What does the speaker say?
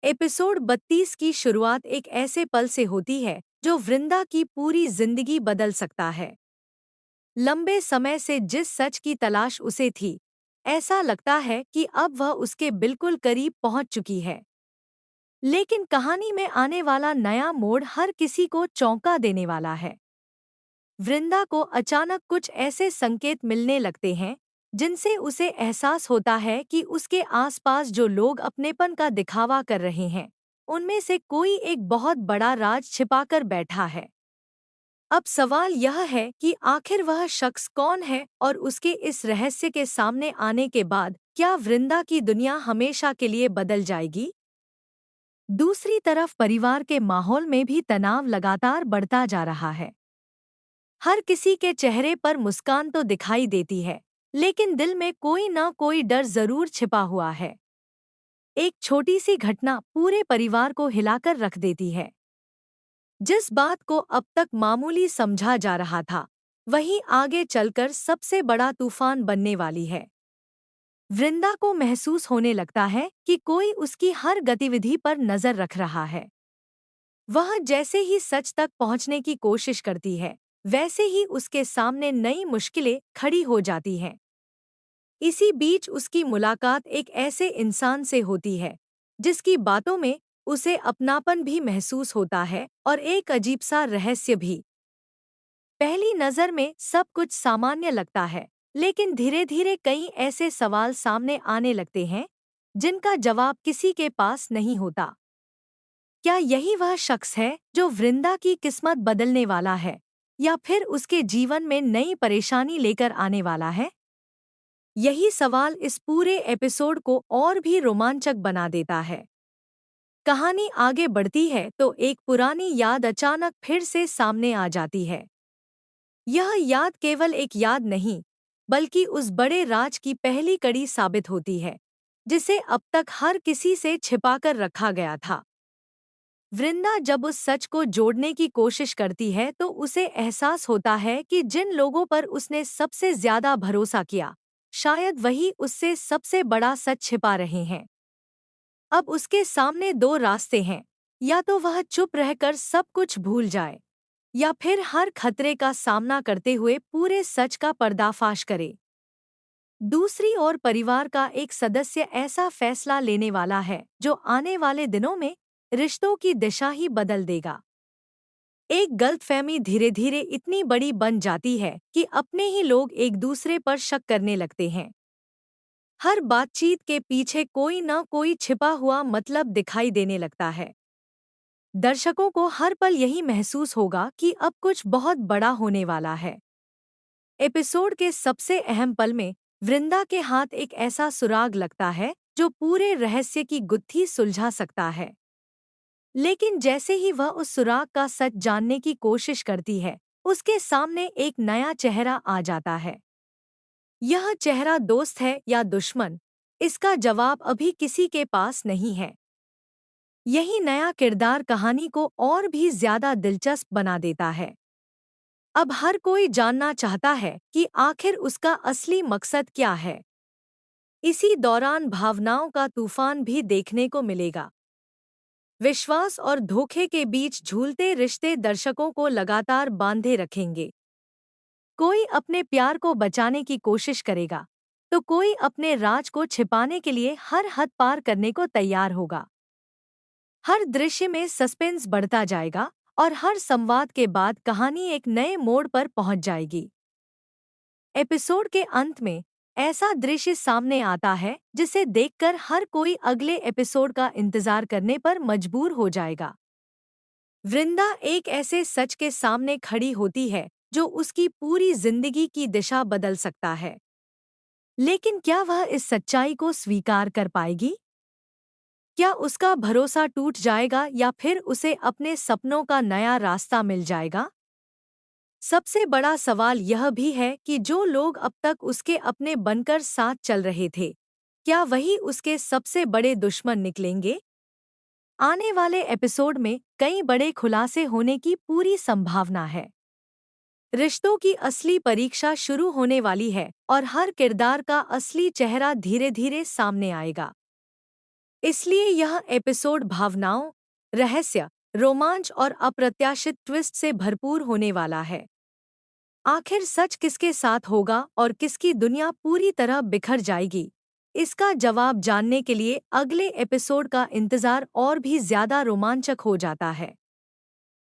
Episode 32 की शुरुआत एक ऐसे पल से होती है जो वृंदा की पूरी जिंदगी बदल सकता है। लंबे समय से जिस सच की तलाश उसे थी, ऐसा लगता है कि अब वह उसके बिल्कुल करीब पहुंच चुकी है। लेकिन कहानी में आने वाला नया मोड़ हर किसी को चौंका देने वाला है। वृंदा को अचानक कुछ ऐसे संकेत मिलने लगते हैं जिनसे उसे एहसास होता है कि उसके आसपास जो लोग अपनेपन का दिखावा कर रहे हैं, उनमें से कोई एक बहुत बड़ा राज छिपाकर बैठा है। अब सवाल यह है कि आखिर वह शख्स कौन है और उसके इस रहस्य के सामने आने के बाद क्या वृंदा की दुनिया हमेशा के लिए बदल जाएगी। दूसरी तरफ परिवार के माहौल में भी तनाव लगातार बढ़ता जा रहा है। हर किसी के चेहरे पर मुस्कान तो दिखाई देती है, लेकिन दिल में कोई ना कोई डर जरूर छिपा हुआ है। एक छोटी सी घटना पूरे परिवार को हिलाकर रख देती है। जिस बात को अब तक मामूली समझा जा रहा था, वही आगे चलकर सबसे बड़ा तूफान बनने वाली है। वृंदा को महसूस होने लगता है कि कोई उसकी हर गतिविधि पर नजर रख रहा है। वह जैसे ही सच तक पहुंचने की कोशिश करती है, वैसे ही उसके सामने नई मुश्किलें खड़ी हो जाती हैं। इसी बीच उसकी मुलाकात एक ऐसे इंसान से होती है जिसकी बातों में उसे अपनापन भी महसूस होता है और एक अजीब सा रहस्य भी। पहली नज़र में सब कुछ सामान्य लगता है, लेकिन धीरे धीरे कई ऐसे सवाल सामने आने लगते हैं जिनका जवाब किसी के पास नहीं होता। क्या यही वह शख्स है जो वृंदा की किस्मत बदलने वाला है, या फिर उसके जीवन में नई परेशानी लेकर आने वाला है? यही सवाल इस पूरे एपिसोड को और भी रोमांचक बना देता है। कहानी आगे बढ़ती है तो एक पुरानी याद अचानक फिर से सामने आ जाती है। यह याद केवल एक याद नहीं, बल्कि उस बड़े राज की पहली कड़ी साबित होती है जिसे अब तक हर किसी से छिपाकर रखा गया था। वृंदा जब उस सच को जोड़ने की कोशिश करती है तो उसे एहसास होता है कि जिन लोगों पर उसने सबसे ज्यादा भरोसा किया, शायद वही उससे सबसे बड़ा सच छिपा रहे हैं। अब उसके सामने दो रास्ते हैं, या तो वह चुप रहकर सब कुछ भूल जाए, या फिर हर खतरे का सामना करते हुए पूरे सच का पर्दाफाश करे। दूसरी ओर परिवार का एक सदस्य ऐसा फैसला लेने वाला है जो आने वाले दिनों में रिश्तों की दिशा ही बदल देगा। एक गलतफहमी धीरे धीरे इतनी बड़ी बन जाती है कि अपने ही लोग एक दूसरे पर शक करने लगते हैं। हर बातचीत के पीछे कोई न कोई छिपा हुआ मतलब दिखाई देने लगता है। दर्शकों को हर पल यही महसूस होगा कि अब कुछ बहुत बड़ा होने वाला है। एपिसोड के सबसे अहम पल में वृंदा के हाथ एक ऐसा सुराग लगता है जो पूरे रहस्य की गुत्थी सुलझा सकता है। लेकिन जैसे ही वह उस सुराग का सच जानने की कोशिश करती है, उसके सामने एक नया चेहरा आ जाता है। यह चेहरा दोस्त है या दुश्मन, इसका जवाब अभी किसी के पास नहीं है। यही नया किरदार कहानी को और भी ज्यादा दिलचस्प बना देता है। अब हर कोई जानना चाहता है कि आखिर उसका असली मकसद क्या है। इसी दौरान भावनाओं का तूफान भी देखने को मिलेगा। विश्वास और धोखे के बीच झूलते रिश्ते दर्शकों को लगातार बांधे रखेंगे। कोई अपने प्यार को बचाने की कोशिश करेगा, तो कोई अपने राज को छिपाने के लिए हर हद पार करने को तैयार होगा। हर दृश्य में सस्पेंस बढ़ता जाएगा और हर संवाद के बाद कहानी एक नए मोड़ पर पहुंच जाएगी। एपिसोड के अंत में ऐसा दृश्य सामने आता है जिसे देखकर हर कोई अगले एपिसोड का इंतजार करने पर मजबूर हो जाएगा। वृंदा एक ऐसे सच के सामने खड़ी होती है जो उसकी पूरी जिंदगी की दिशा बदल सकता है। लेकिन क्या वह इस सच्चाई को स्वीकार कर पाएगी? क्या उसका भरोसा टूट जाएगा या फिर उसे अपने सपनों का नया रास्ता मिल जाएगा? सबसे बड़ा सवाल यह भी है कि जो लोग अब तक उसके अपने बनकर साथ चल रहे थे, क्या वही उसके सबसे बड़े दुश्मन निकलेंगे? आने वाले एपिसोड में कई बड़े खुलासे होने की पूरी संभावना है। रिश्तों की असली परीक्षा शुरू होने वाली है और हर किरदार का असली चेहरा धीरे धीरे सामने आएगा। इसलिए यह एपिसोड भावनाओं, रहस्य, रोमांच और अप्रत्याशित ट्विस्ट से भरपूर होने वाला है। आखिर सच किसके साथ होगा और किसकी दुनिया पूरी तरह बिखर जाएगी? इसका जवाब जानने के लिए अगले एपिसोड का इंतजार और भी ज्यादा रोमांचक हो जाता है।